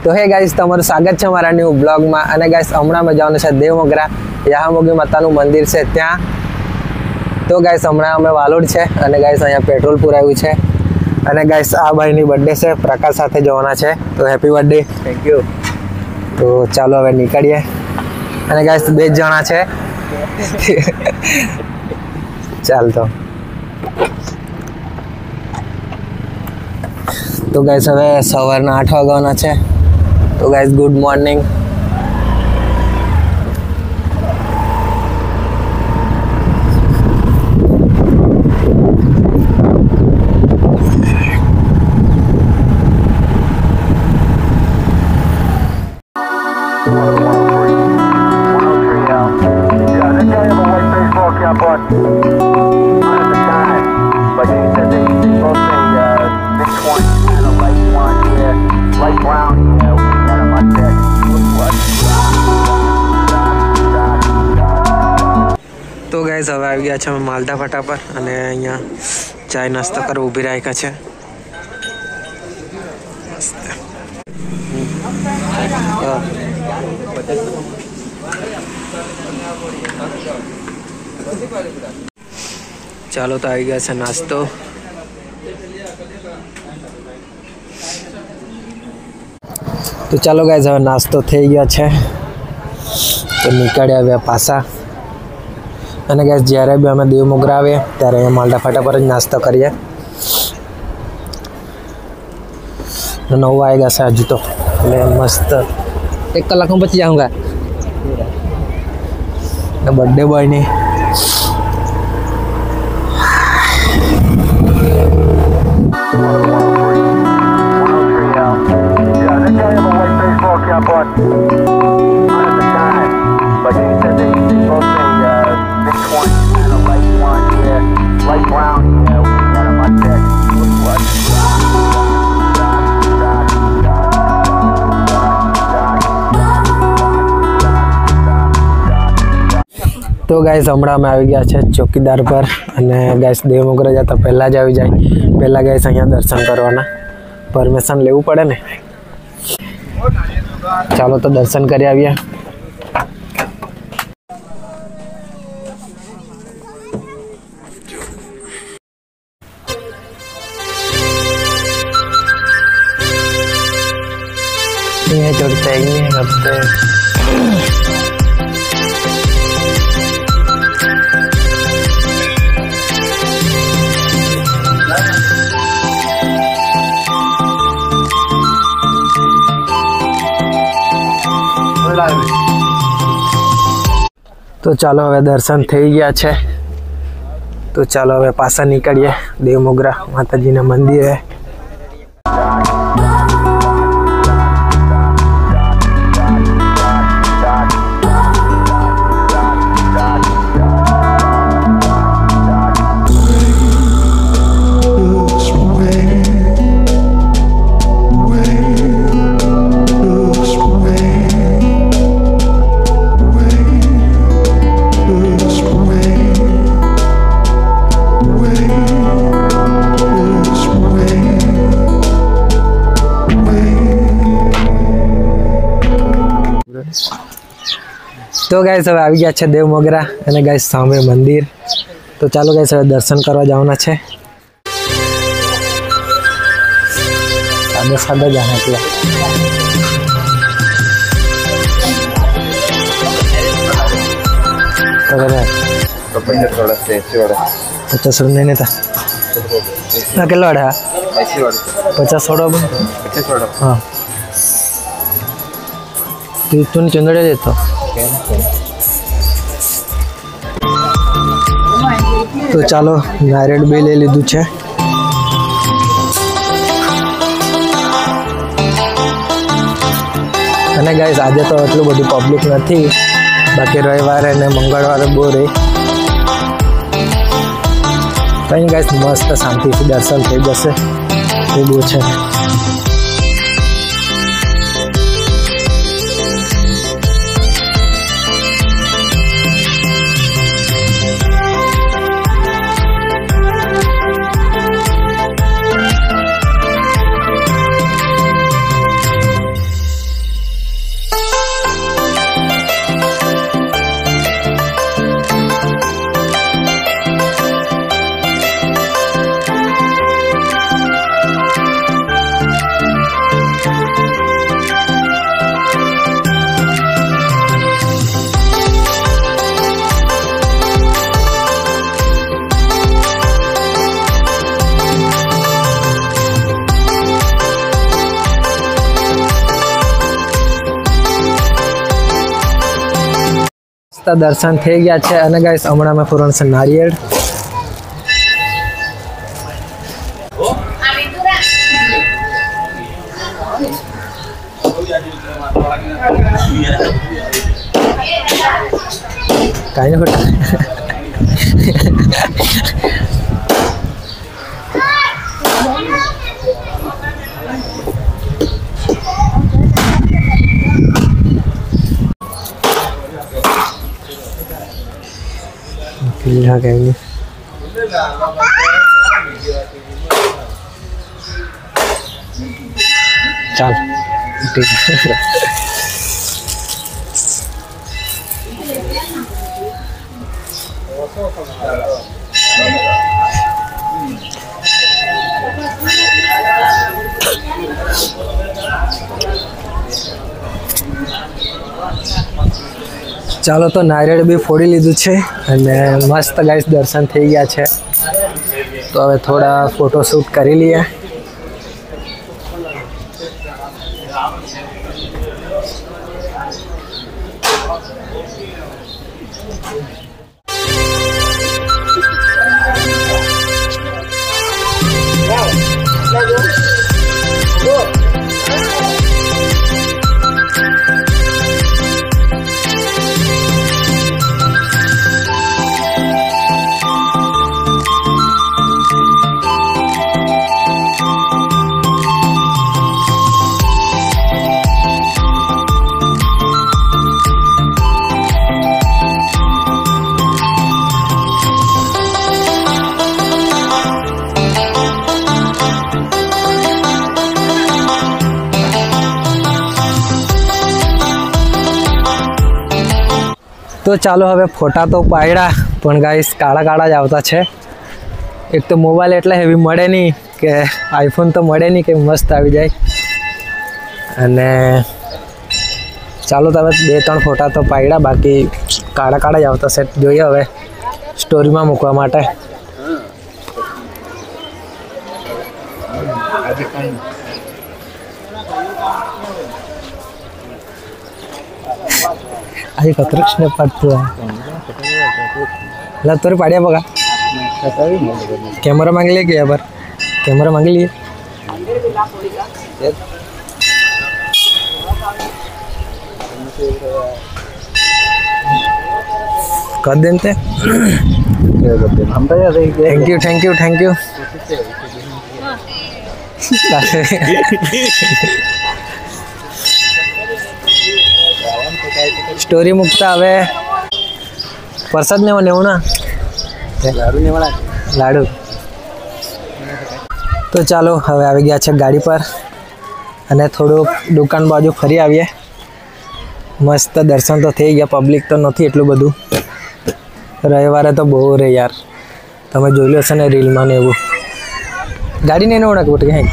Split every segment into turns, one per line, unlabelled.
तो hey guys તમારું સ્વાગત છે મારા ન્યુ બ્લોગ માં અને ગાइस હમણાં અમે જવાનું છે દેવમોગરા યામોગી માતાનું મંદિર છે ત્યાં તો ગાइस હમણાં અમે વાલોડ છે અને ગાइस અહીંયા પેટ્રોલ પુરાવ્યું છે અને ગાइस આ ભાઈની બર્થડે છે પ્રકાશ સાથે જવાના છે તો હેપી બર્થડે થેન્ક યુ તો ચાલો હવે નીકળીએ અને ગાइस બે જણા છે ચાલ तो गाइस હવે સવારના 8 વાગવાના છે तो गाइस गुड मॉर्निंग तो गाइस હવે આવી ગયા છે અમે માલદા ફાટા પર અને અહીંયા ચાય નાસ્તો કરવા ઊભી રાખ્યા છે ચાલો તો આવી ગયા છે નાસ્તો તો ચાલો ગાइस હવે નાસ્તો થઈ ગયો છે તો નીકળ્યા હવે પાછા અને ગાइस જ્યારે બી અમે દેવમોગરા આવે ત્યારે માલદા ફાટા પર જ નાસ્તો કરીએ 9 વાગ્યા છે હજુ તો એટલે મસ્ત 1 કલાકમાં પછી જાઉંગા ને બર્થડે બોય ની तो गाइस हमारा में આવી ગયા છે ચોકીદાર પર અને ગાइस દેવમોગરા જતા પહેલા જ આવી જાય પહેલા ગાइस અહીંયા દર્શન કરવાના પરમિશન લેવું પડે ને ચાલો તો દર્શન કરી આવ્યા ये चढ़ते ही करते तो चलो હવે દર્શન થઈ ગયા છે તો ચાલો હવે પાછા નીકળીએ દેવમોગરા માતાજીના મંદિરે तो गाइस હવે આવી ગયા છે દેવમોગરા અને ગાइस સામે મંદિર તો ચાલો ગાइस હવે દર્શન કરવા જવાના છે સાદા સાદા જાના એટલે तो पहले थोड़ा से ऐसे वाला 50 रुपए नहीं था ना किलो वाला ऐसे वाला 50 वाला हां तू चंदड़े देतो तो ચાલો નારિયેળ બે લઈ લીધું છે અને ગાइस આજે તો એટલું બધું પબ્લિક નથી બાકી રવિવારે અને મંગળવારે બહુ રહે કઈ ગાइस મસ્ત શાંતિથી દર્શન થઈ જશે એ બહુ છે દર્શન થઈ ગયા છે અને ગાઈસ હમણાં અમે ફોરન છે નારિયેળ કાઈ ન ખોટા यहाँ कहेंगे चल ठीक है ચાલો તો નારિયેળ બી ફોડી લીધું છે અને મસ્ત ગાઈસ દર્શન થઈ ગયા છે તો હવે થોડા ફોટોશૂટ કરી લઈએ તો ચાલો હવે ફોટા તો પાડ્યા પણ ગાઈસ કાળા કાળા જ આવતા છે એક તો મોબાઈલ એટલે હેવી મળે નહીં કે આઈફોન તો મળે નહીં કે મસ્ત આવી જાય અને ચાલો તો હવે 2-3 ફોટા તો પાડ્યા બાકી કાળા કાળા જ આવતા છે જોઈએ હવે સ્ટોરીમાં મૂકવા માટે आई कतरक्ष ने पड़ता है ला तोरे पाड़िया बगा कैमरा मांग लिए क्या पर कैमरा मांग लिए कर देते थैंक यू स्टोरी मुकता हवे प्रसाद ने ना लाडू तो चलो हवे આવી ગયા છે ગાડી પર અને થોડું દુકાન બાજુ ફરી આવીએ મસ્ત દર્શન તો થઈ ગયા પબ્લિક તો નથી એટલું બધું રવિવારે તો બહુ રે યાર તમે જોઈ લો છો ને રીલ માં ને એવું ગાડી ને ઓળખ બોટ હે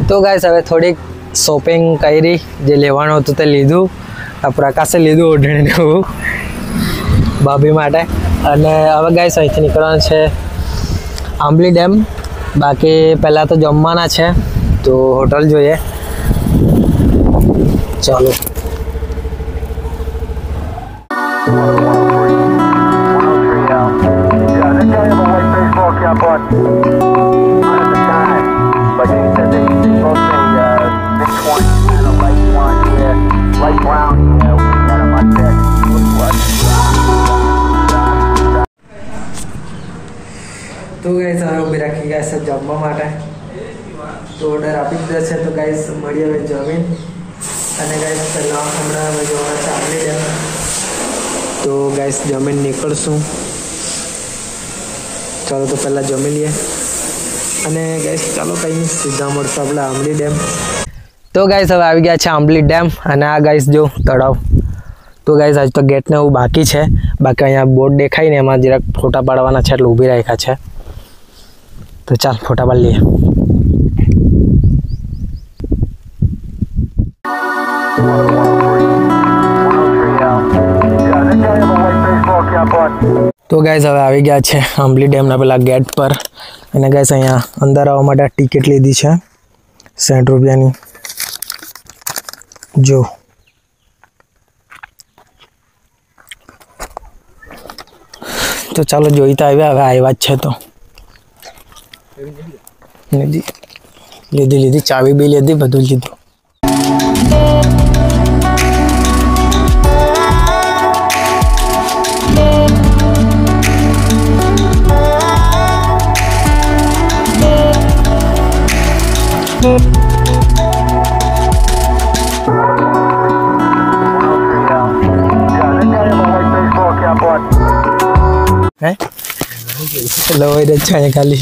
तो गाइस हवे थोड़ी शॉपिंग करी जे लेवानो हतुं ते लीधुं आ प्रकाशे लीधुं ओढणी ने भाभी माटे अने हवे गाइस અહીંથી નીકળવાનું છે આંબલી ડેમ બાકી પહેલા તો જમવાના છે તો હોટલ જોઈએ ચાલો तो गाइस હવે ઉભી રાખી ગયા છે જમવા માટે તો ઓર્ડર આપી દીધો છે તો ગાઈસ મળી હવે જમીન અને ગાઈસ પહેલા હમણાં હવે જોવા ચાલી ડેમ તો ગાઈસ જમીન નીકળશું ચાલો તો પહેલા જમી લઈએ અને ગાઈસ ચાલો કઈ સીધા મળશું આપણે આંબલી ડેમ तो गाइस હવે આવી ગયા છે આંબલી ડેમ અને આ ગાइस જો તળાવ। તો ગાइस આજ તો ગેટ ને એવું બાકી છે, બાકી અહીંયા બોર્ડ દેખાય ને એમાં જરાક ફોટા પાડવાના છે એટલે ઊભી રાખ્યા છે। તો ચાલ ફોટા પાડ લઈએ। तो गाइस હવે આવી ગયા છે આંબલી ડેમ ના પેલા ગેટ પર અને ગાइस અહીંયા અંદર આવવા માટે ટિકિટ લીધી છે 60 રૂપિયાની। जो तो चलो જોઈતા આવ્યા હવે આવ્યા છે તો લીધી ચાવી બી લીધી બધું લીધું। लवैर ज खाली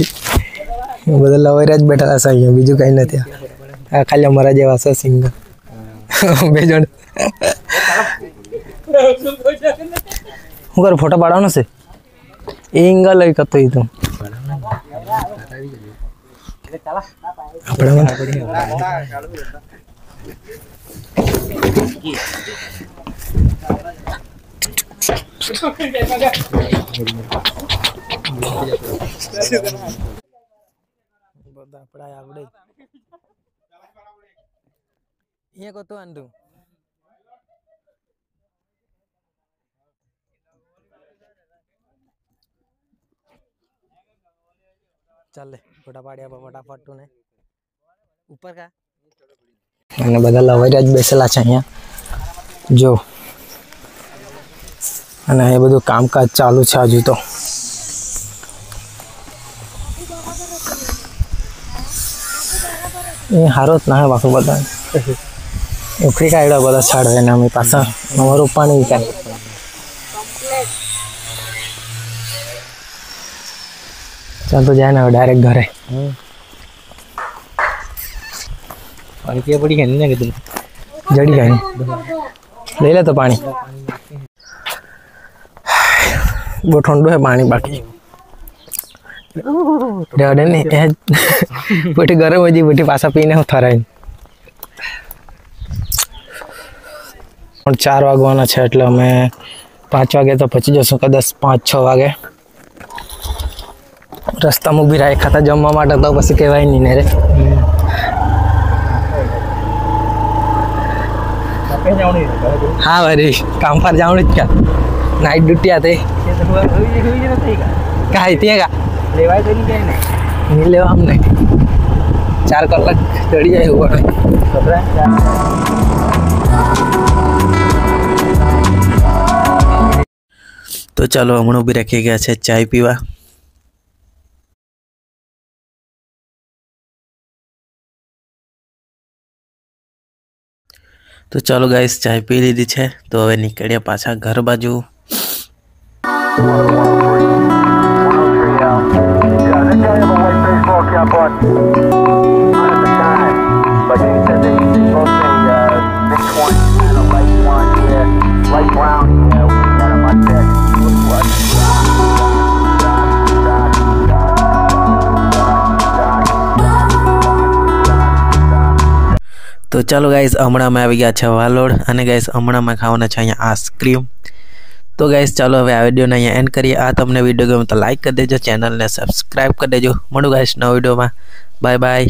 बधा लवैर ज बैठा है अँ बीजू कहीं नहीं आ खाली अमरा जेवा से सिंगल बे जण हूँ कर फोटो पाड़वानो से एंगल है कतो ही तो चल फोटा पाड़िया फटाफट तू ने ऊपर का અને બધા લવૈરા જ બેસેલા છે અહીંયા જો અને એ બધું કામકાજ ચાલુ છે હજુ તો એ હારો જ ના બાપુ બધા ઉખડી કાઢ્યા બધા છાડવે ને અમે પાછા અમારું પાણી કાઢે ચાલ તો જાય ને ડાયરેક્ટ ઘરે पानी की बड़ी कहनी ना कितनी जड़ी कहनी ले ले तो पानी वो ठंडो है पानी बाकी डे नहीं बेटी गरम हो जी बेटी पासा पीने हो थारा 4 वागवाना है એટલે અમે 5 वागे तो पहुंची जशुं कदाच 5-6 वागे रस्ता में उभी राख्या था जमवा माटे तो पछी कहेवाय नहीं ने रे हाँ भाई काम पर जाऊँ क्या नाइट ड्यूटी आते का नहीं ले हमने 4 कलाक चढ़ी जाए हुआ तो चलो हमणो भी रखी गया है चाय पीवा। तो चलो गाइस चाय पी लीधी है तो हवे निकलिया पाछा घर बाजू। तो चलो गाइस हमणा में आ गया है वालोड और गाइस हमणा में खावाना है अहींया आइसक्रीम। तो गाइस चलो हवे आ विडियो ने अहींया एंड करिए। आ तमने विडियो गमे तो लाइक कर देजो, चैनल ने सब्सक्राइब कर देजो। मळू गाइस नवा विडियो में। Bye bye.